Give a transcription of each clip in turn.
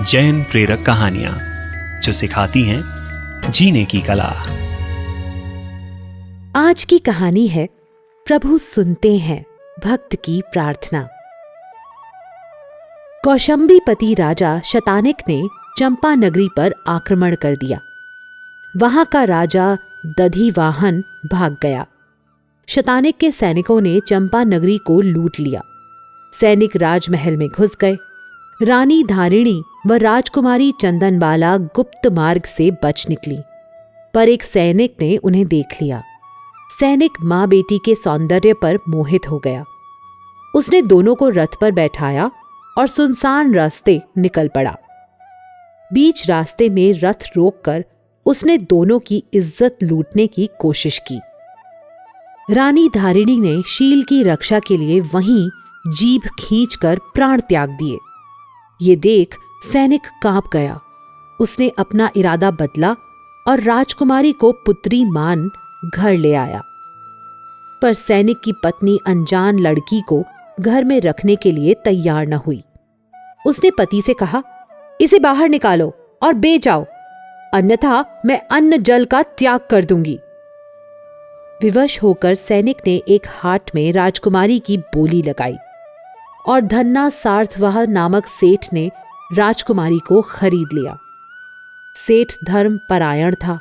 जैन प्रेरक कहानियां जो सिखाती हैं जीने की कला। आज की कहानी है प्रभु सुनते हैं भक्त की प्रार्थना। कौशंबीपति राजा शतानिक ने चंपा नगरी पर आक्रमण कर दिया। वहां का राजा दधिवाहन भाग गया। शतानिक के सैनिकों ने चंपा नगरी को लूट लिया। सैनिक राजमहल में घुस गए। रानी धारिणी व राजकुमारी चंदनबाला गुप्त मार्ग से बच निकली, पर एक सैनिक ने उन्हें देख लिया। सैनिक मां बेटी के सौंदर्य पर मोहित हो गया। उसने दोनों को रथ पर बैठाया और सुनसान रास्ते निकल पड़ा। बीच रास्ते में रथ रोककर उसने दोनों की इज्जत लूटने की कोशिश की। रानी धारिणी ने शील की रक्षा के लिए वहीं जीभ खींचकर प्राण त्याग दिए। ये देख सैनिक कांप गया। उसने अपना इरादा बदला और राजकुमारी को पुत्री मान घर ले आया। पर सैनिक की पत्नी अनजान लड़की को घर में रखने के लिए तैयार न हुई। उसने पति से कहा, इसे बाहर निकालो और बेच आओ, अन्यथा मैं अन्न जल का त्याग कर दूंगी। विवश होकर सैनिक ने एक हाट में राजकुमारी की बोली लगाई और धन्ना सार्थवाह नामक सेठ ने राजकुमारी को खरीद लिया। सेठ धर्म परायण था।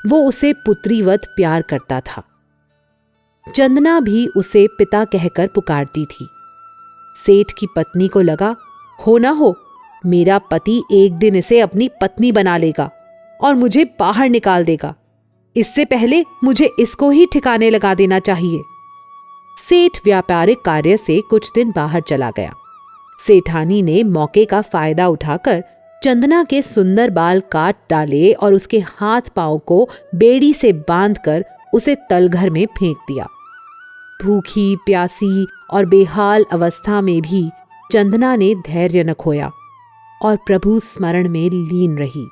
वो उसे पुत्रीवत प्यार करता था। चंदना भी उसे पिता कहकर पुकारती थी। सेठ की पत्नी को लगा, हो ना हो मेरा पति एक दिन इसे अपनी पत्नी बना लेगा और मुझे बाहर निकाल देगा। इससे पहले मुझे इसको ही ठिकाने लगा देना चाहिए। सेठ व्यापारिक कार्य से कुछ दिन बाहर चला गया। सेठानी ने मौके का फायदा उठाकर चंदना के सुंदर बाल काट डाले और उसके हाथ पांव को बेड़ी से बांधकर उसे तलघर में फेंक दिया। भूखी प्यासी और बेहाल अवस्था में भी चंदना ने धैर्य न खोया और प्रभु स्मरण में लीन रही।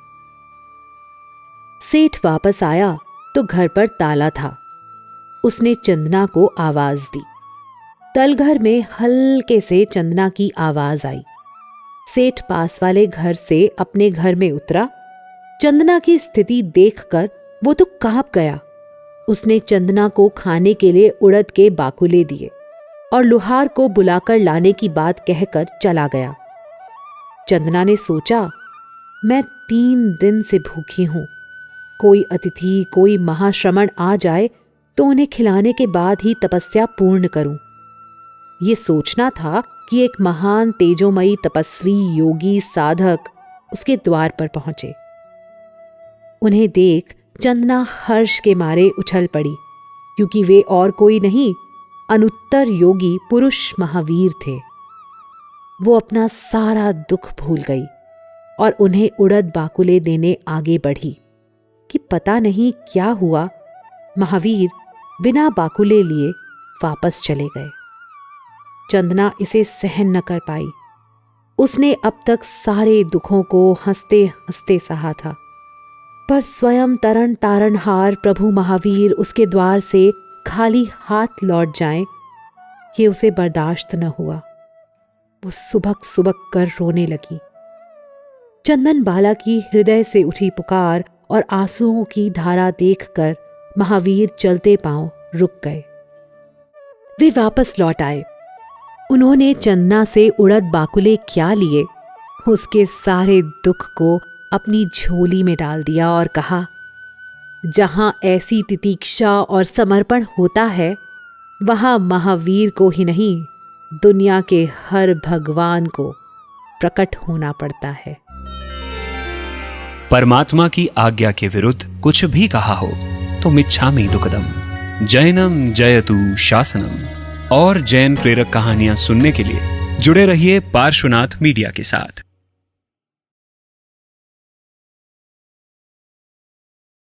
सेठ वापस आया तो घर पर ताला था। उसने चंदना को आवाज दी। तलघर में हल्के से चंदना की आवाज आई। सेठ पास वाले घर से अपने घर में उतरा। चंदना की स्थिति देखकर वो तो कांप गया। उसने चंदना को खाने के लिए उड़द के बाकुले दिए और लुहार को बुलाकर लाने की बात कहकर चला गया। चंदना ने सोचा, मैं 3 दिन से भूखी हूं। कोई अतिथि, कोई महाश्रमण आ जाए तो उन्हें खिलाने के बाद ही तपस्या पूर्ण करूं। ये सोचना था कि एक महान तेजोमयी तपस्वी योगी साधक उसके द्वार पर पहुंचे। उन्हें देख चंदना हर्ष के मारे उछल पड़ी, क्योंकि वे और कोई नहीं, अनुत्तर योगी पुरुष महावीर थे। वो अपना सारा दुख भूल गई और उन्हें उड़द बाकुले देने आगे बढ़ी कि पता नहीं क्या हुआ, महावीर बिना बाकुले लिए वापस चले गए। चंदना इसे सहन न कर पाई। उसने अब तक सारे दुखों को हंसते हंसते सहा था, पर स्वयं तरन तारनहार प्रभु महावीर उसके द्वार से खाली हाथ लौट जाएं, ये उसे बर्दाश्त न हुआ। वो सुबक सुबक कर रोने लगी। चंदनबाला की हृदय से उठी पुकार और आंसुओं की धारा देखकर महावीर चलते पांव रुक गए। वे वापस लौट आए। उन्होंने चंदना से उड़द बाकुले क्या लिए, उसके सारे दुख को अपनी झोली में डाल दिया और कहा, जहां ऐसी तितीक्षा और समर्पण होता है, वहां महावीर को ही नहीं, दुनिया के हर भगवान को प्रकट होना पड़ता है। परमात्मा की आज्ञा के विरुद्ध कुछ भी कहा हो तो मिच्छामि दुक्कडम। जैनम जयतु शासनम। और जैन प्रेरक कहानियां सुनने के लिए जुड़े रहिए पार्श्वनाथ मीडिया के साथ।